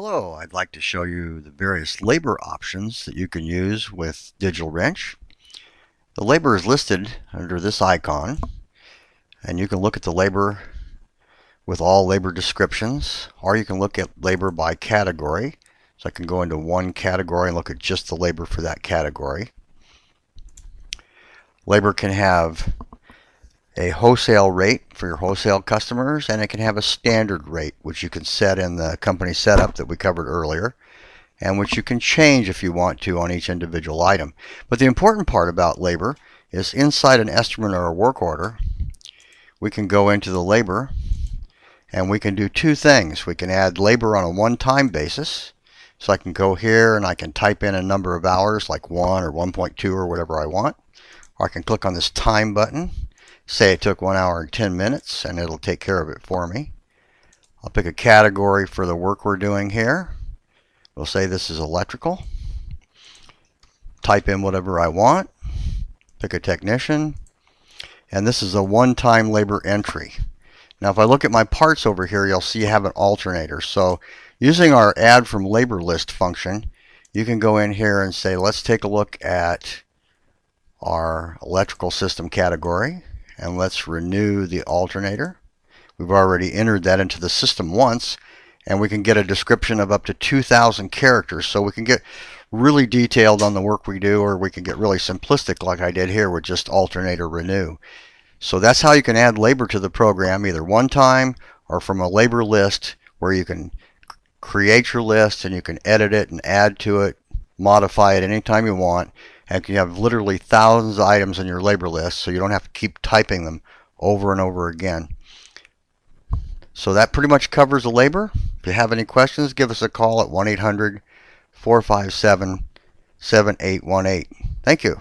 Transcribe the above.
Hello, I'd like to show you the various labor options that you can use with Digital Wrench. The labor is listed under this icon, and you can look at the labor with all labor descriptions, or you can look at labor by category. So I can go into one category and look at just the labor for that category. Labor can have a wholesale rate for your wholesale customers, and it can have a standard rate, which you can set in the company setup that we covered earlier, and which you can change if you want to on each individual item. But the important part about labor is inside an estimate or a work order, we can go into the labor and we can do two things. We can add labor on a one-time basis. So I can go here and I can type in a number of hours like 1 or 1.2 or whatever I want. Or I can click on this time button, say it took 1 hour and 10 minutes, and it'll take care of it for me. I'll pick a category for the work we're doing here. We'll say this is electrical. Type in whatever I want. Pick a technician. And this is a one-time labor entry. Now if I look at my parts over here, you'll see I have an alternator. So using our add from labor list function, you can go in here and say, let's take a look at our electrical system category, and let's renew the alternator. We've already entered that into the system once, and we can get a description of up to 2,000 characters. So we can get really detailed on the work we do, or we can get really simplistic like I did here with just alternator renew. So that's how you can add labor to the program, either one time or from a labor list, where you can create your list and you can edit it and add to it, modify it anytime you want, and you have literally thousands of items in your labor list, so you don't have to keep typing them over and over again. So that pretty much covers the labor. If you have any questions, give us a call at 1-800-457-7818. Thank you.